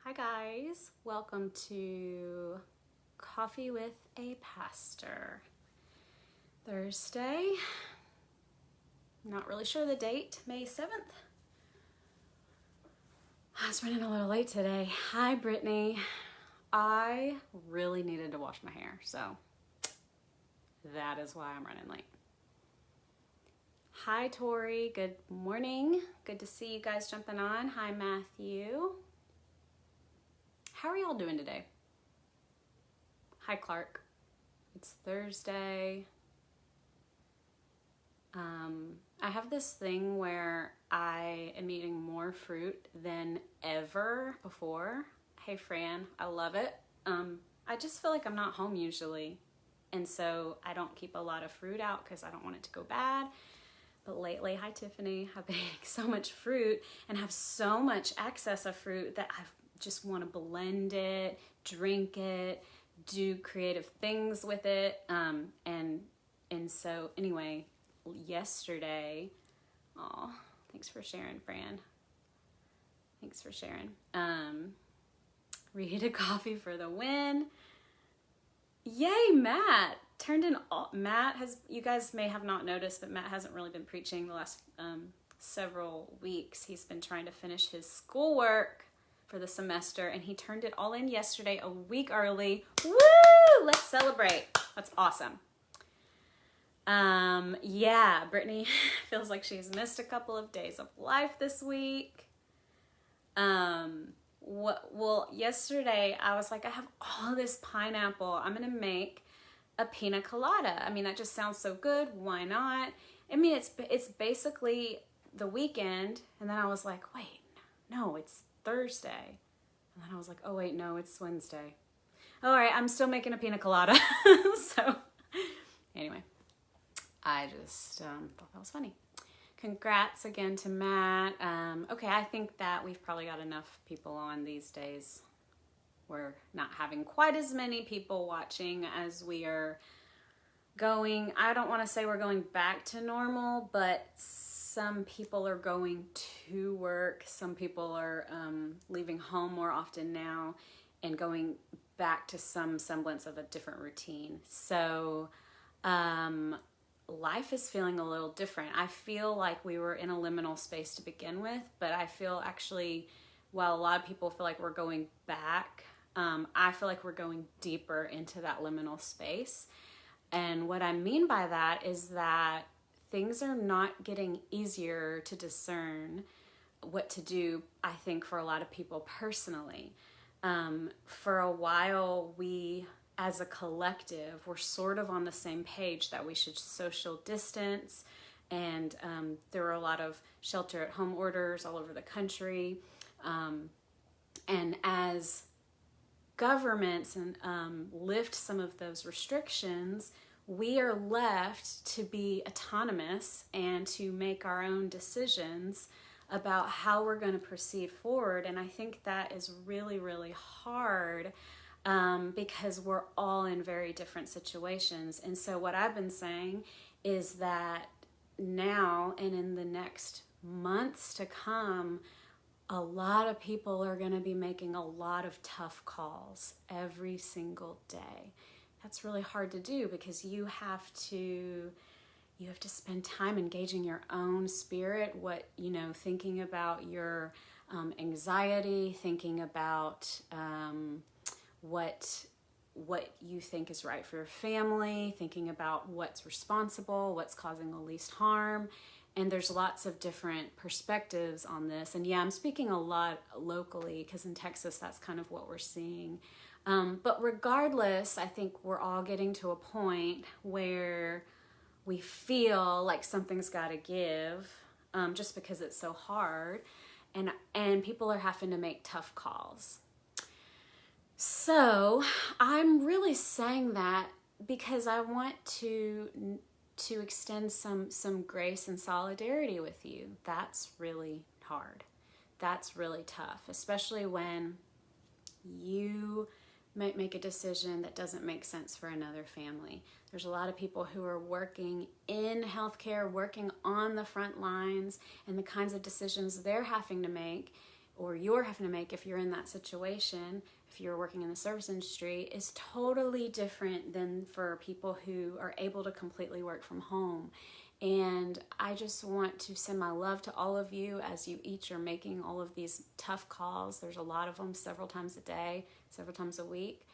Hi guys, welcome to Coffee with a Pastor. Thursday, not really sure the date, May 7th. I was running a little late today. Hi Brittany. I really needed to wash my hair, so that is why I'm running late. Hi Tori, good morning. Good to see you guys jumping on. Hi Matthew. How are y'all doing today? Hi Clark. It's Thursday. I have this thing where I am eating more fruit than ever before. Hey Fran, I love it. I just feel like I'm not home usually, and so I don't keep a lot of fruit out because I don't want it to go bad. But lately, hi Tiffany, I've been eating so much fruit and have so much excess of fruit that I just want to blend it, drink it, do creative things with it. And so anyway, yesterday, thanks for sharing, Fran. Thanks for sharing. Reheated coffee for the win. Yay, Matt! Matt has, you guys may have not noticed, but Matt hasn't really been preaching the last several weeks. He's been trying to finish his schoolwork for the semester, and he turned it all in yesterday, a week early. Woo! Let's celebrate. That's awesome. Yeah, Brittany feels like she's missed a couple of days of life this week. Well, yesterday I was like, I have all this pineapple. I'm gonna make a pina colada. I mean, that just sounds so good. Why not? I mean, it's basically the weekend, and then I was like, wait, no, it's Thursday. And then I was like, oh wait, no, it's Wednesday. All right, I'm still making a pina colada. So anyway, I just thought that was funny. Congrats again to Matt. Okay, I think that we've probably got enough people on these days. We're not having quite as many people watching as we are going. I don't want to say we're going back to normal, but some people are going to work. Some people are leaving home more often now and going back to some semblance of a different routine. So life is feeling a little different. I feel like we were in a liminal space to begin with, but I feel actually, while a lot of people feel like we're going back, I feel like we're going deeper into that liminal space. And what I mean by that is that things are not getting easier to discern what to do, I think, for a lot of people personally. For a while, we as a collective, we're sort of on the same page that we should social distance, and there were a lot of shelter at home orders all over the country. And as governments and lift some of those restrictions, we are left to be autonomous and to make our own decisions about how we're going to proceed forward. And I think that is really, really hard because we're all in very different situations. And so what I've been saying is that now and in the next months to come, a lot of people are going to be making a lot of tough calls every single day. That's really hard to do because you have to spend time engaging your own spirit, thinking about your anxiety, thinking about what you think is right for your family, thinking about what's responsible, what's causing the least harm. And there's lots of different perspectives on this. And yeah, I'm speaking a lot locally because in Texas, that's kind of what we're seeing. But regardless, I think we're all getting to a point where we feel like something's got to give just because it's so hard. And people are having to make tough calls. So I'm really saying that because I want to extend some grace and solidarity with you. That's really hard. That's really tough, especially when you might make a decision that doesn't make sense for another family. There's a lot of people who are working in healthcare, working on the front lines, and the kinds of decisions they're having to make or you're having to make if you're in that situation, if you're working in the service industry, is totally different than for people who are able to completely work from home. And I just want to send my love to all of you as you each are making all of these tough calls. There's a lot of them, several times a day, several times a week,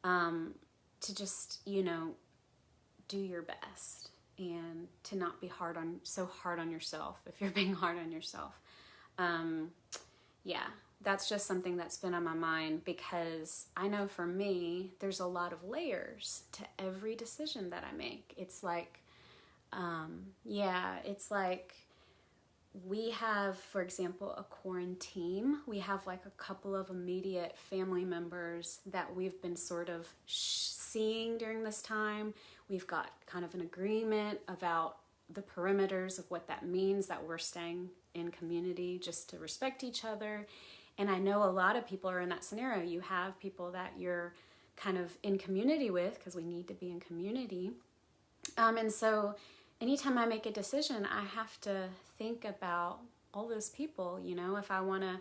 to just, do your best and to not be so hard on yourself if you're being hard on yourself. Yeah, that's just something that's been on my mind, because I know for me, there's a lot of layers to every decision that I make. It's like, it's like we have, for example, a quarantine. We have like a couple of immediate family members that we've been sort of seeing during this time. We've got kind of an agreement about the perimeters of what that means, that we're staying in community just to respect each other. And I know a lot of people are in that scenario. You have people that you're kind of in community with, because we need to be in community. And so anytime I make a decision, I have to think about all those people, if I want to,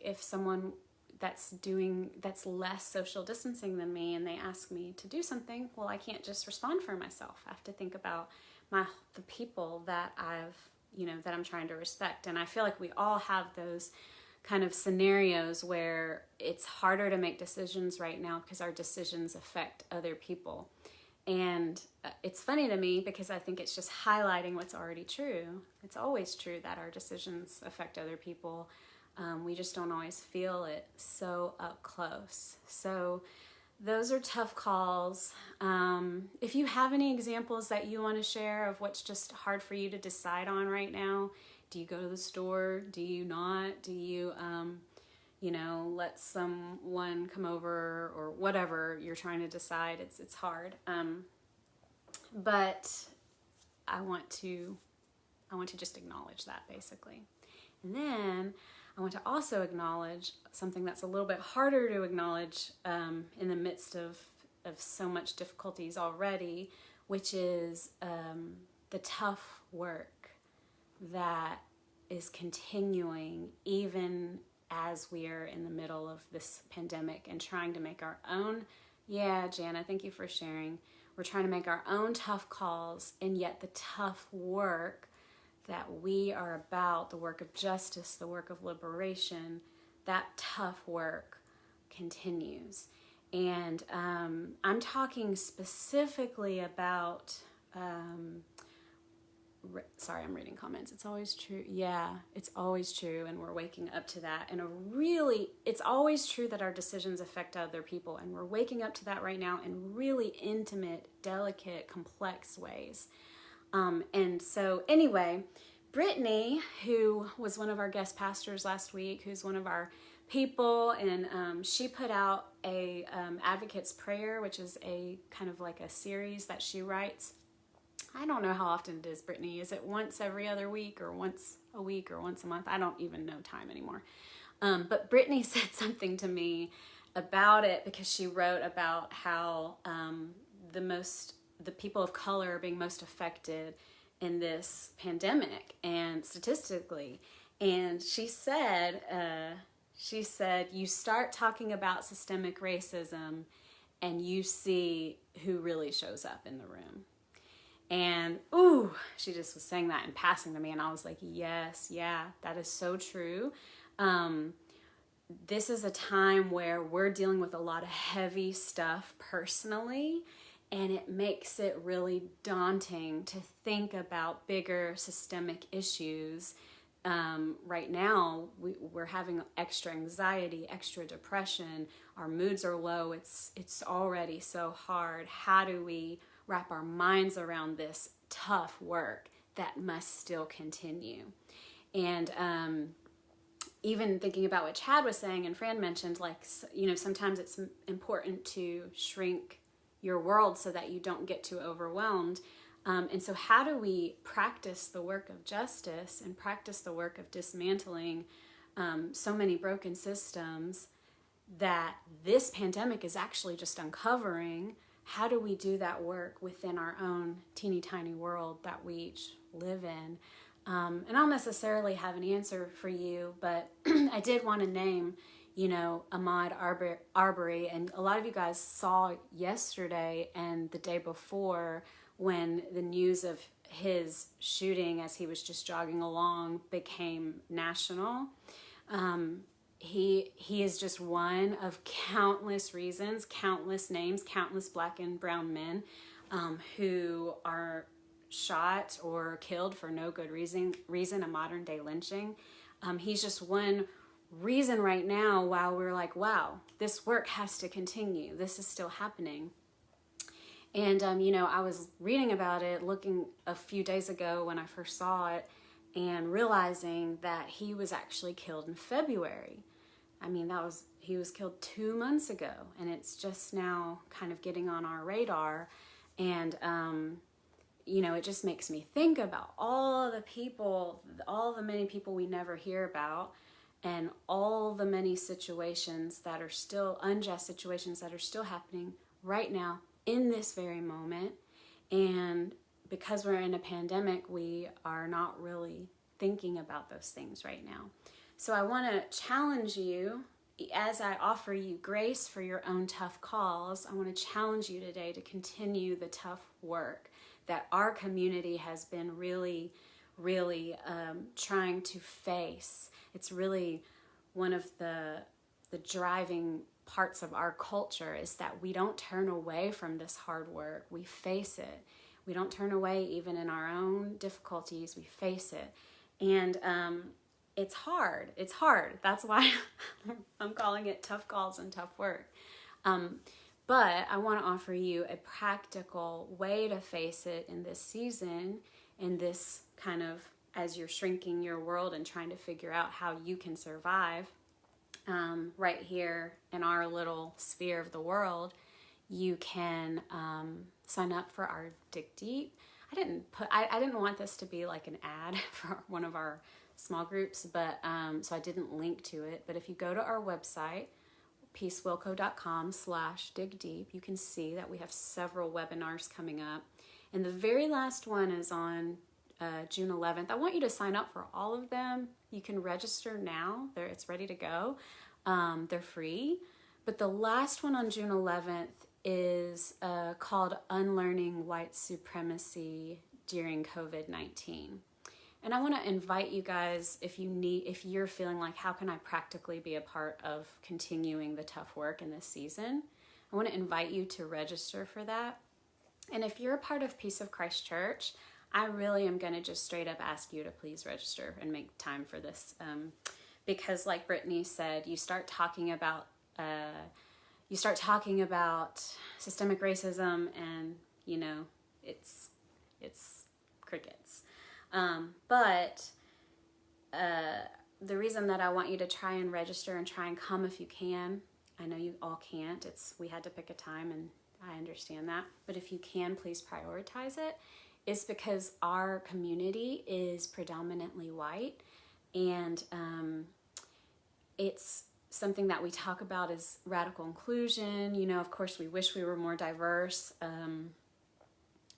if someone that's less social distancing than me and they ask me to do something, well, I can't just respond for myself. I have to think about the people that that I'm trying to respect. And I feel like we all have those kind of scenarios where it's harder to make decisions right now because our decisions affect other people. And it's funny to me because I think it's just highlighting what's already true. It's always true that our decisions affect other people. We just don't always feel it so up close. So those are tough calls. If you have any examples that you want to share of what's just hard for you to decide on right now, do you go to the store? Do you not? Do you, let someone come over, or whatever you're trying to decide? It's hard. But I want to just acknowledge that, basically. And then I want to also acknowledge something that's a little bit harder to acknowledge in the midst of so much difficulties already, which is the tough work that is continuing even as we are in the middle of this pandemic and trying to make our own. Yeah, Jana, thank you for sharing. We're trying to make our own tough calls, and yet the tough work that we are about, the work of justice, the work of liberation, that tough work continues. And I'm talking specifically about, sorry, I'm reading comments. It's always true. Yeah, it's always true. And we're waking up to that. And it's always true that our decisions affect other people. And we're waking up to that right now in really intimate, delicate, complex ways. And so anyway, Brittany, who was one of our guest pastors last week, who's one of our people, and she put out a Advocate's Prayer, which is a kind of like a series that she writes. I don't know how often it is, Brittany. Is it once every other week, or once a week, or once a month? I don't even know time anymore. But Brittany said something to me about it, because she wrote about how the people of color are being most affected in this pandemic, and statistically. And she said, you start talking about systemic racism and you see who really shows up in the room. And, she just was saying that in passing to me, and I was like, yes, yeah, that is so true. This is a time where we're dealing with a lot of heavy stuff personally, and it makes it really daunting to think about bigger systemic issues. Right now, we're having extra anxiety, extra depression. Our moods are low. It's already so hard. How do we wrap our minds around this tough work that must still continue? And even thinking about what Chad was saying and Fran mentioned, sometimes it's important to shrink your world so that you don't get too overwhelmed. And so how do we practice the work of justice and practice the work of dismantling so many broken systems that this pandemic is actually just uncovering? How do we do that work within our own teeny tiny world that we each live in? And I don't necessarily have an answer for you, but I did want to name, Ahmaud Arbery. And a lot of you guys saw yesterday and the day before when the news of his shooting as he was just jogging along became national. He is just one of countless reasons, countless names, countless Black and brown men who are shot or killed for no good reason, a modern day lynching. He's just one reason right now why we're like, wow, this work has to continue. This is still happening. And, I was reading about it, looking a few days ago when I first saw it, and realizing that he was actually killed in February. I mean, he was killed 2 months ago, and it's just now kind of getting on our radar. And, it just makes me think about all the many people we never hear about, and all the many situations that are still unjust situations that are still happening right now in this very moment. And because we're in a pandemic, we are not really thinking about those things right now. So I want to challenge you, as I offer you grace for your own tough calls. I want to challenge you today to continue the tough work that our community has been really trying to face. It's really one of the driving parts of our culture is that we don't turn away from this hard work. We face it. We don't turn away even in our own difficulties. We face it. And it's hard. It's hard. That's why I'm calling it tough calls and tough work. But I want to offer you a practical way to face it in this season, in this kind of, as you're shrinking your world and trying to figure out how you can survive right here in our little sphere of the world. You can sign up for our Dig Deep. I didn't want this to be like an ad for one of our small groups, but so I didn't link to it. But if you go to our website, peacewilco.com/digdeep, you can see that we have several webinars coming up. And the very last one is on June 11th. I want you to sign up for all of them. You can register now. It's ready to go. They're free. But the last one on June 11th is called Unlearning White Supremacy During COVID-19. And I want to invite you guys, if you're feeling like, how can I practically be a part of continuing the tough work in this season? I want to invite you to register for that. And if you're a part of Peace of Christ Church, I really am going to just straight up ask you to please register and make time for this. Because like Brittany said, you start talking about systemic racism and, it's crickets. But the reason that I want you to try and register and try and come if you can, I know you all can't. We had to pick a time, and I understand that. But if you can, please prioritize it. Is because our community is predominantly white, and it's something that we talk about is radical inclusion. Of course, we wish we were more diverse.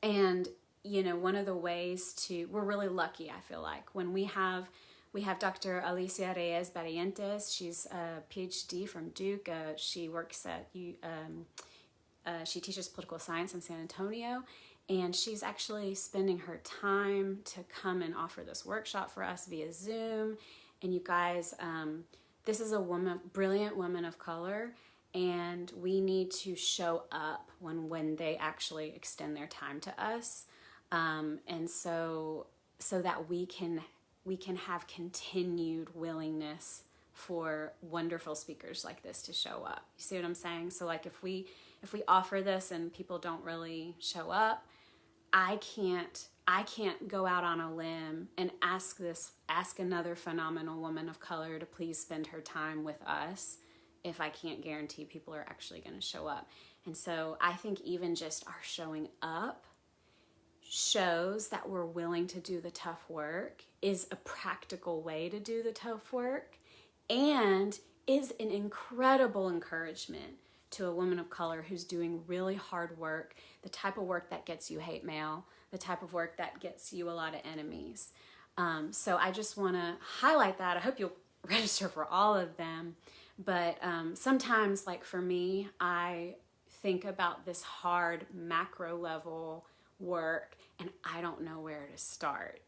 And one of the ways we're really lucky, I feel like, when we have Dr. Alicia Reyes Barrientos. She's a PhD from Duke. She works she teaches political science in San Antonio, and she's actually spending her time to come and offer this workshop for us via Zoom. And you guys, this is a brilliant woman of color, and we need to show up when they actually extend their time to us. And so that we can have continued willingness for wonderful speakers like this to show up. You see what I'm saying? So like if we offer this and people don't really show up, I can't go out on a limb and ask another phenomenal woman of color to please spend her time with us if I can't guarantee people are actually going to show up. And so I think even just our showing up shows that we're willing to do the tough work, is a practical way to do the tough work, and is an incredible encouragement to a woman of color who's doing really hard work, the type of work that gets you hate mail, the type of work that gets you a lot of enemies. So I just want to highlight that. I hope you'll register for all of them. But sometimes, like for me, I think about this hard macro level work and I don't know where to start.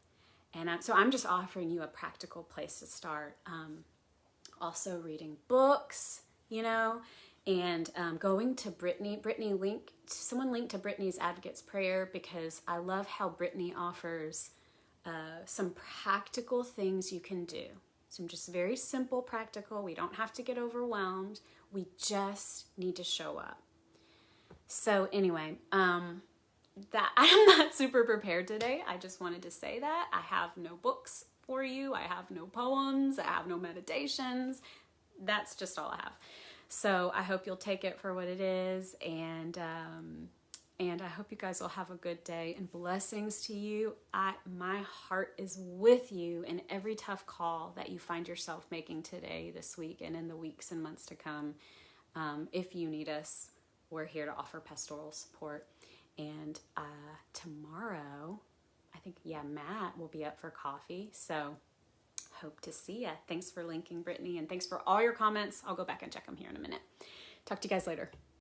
And so I'm just offering you a practical place to start. Also reading books, you know, and going to Brittany someone linked to Brittany's Advocates Prayer, because I love how Brittany offers some practical things you can do. Some just very simple, practical. We don't have to get overwhelmed. We just need to show up. So anyway, that I'm not super prepared today. I just wanted to say that. I have no books for you. I have no poems. I have no meditations. That's just all I have. So I hope you'll take it for what it is, and I hope you guys will have a good day, and blessings to you. My heart is with you in every tough call that you find yourself making today, this week, and in the weeks and months to come. If you need us, we're here to offer pastoral support. And tomorrow, I think, Matt will be up for coffee. So hope to see ya. Thanks for linking, Brittany, and thanks for all your comments. I'll go back and check them here in a minute. Talk to you guys later.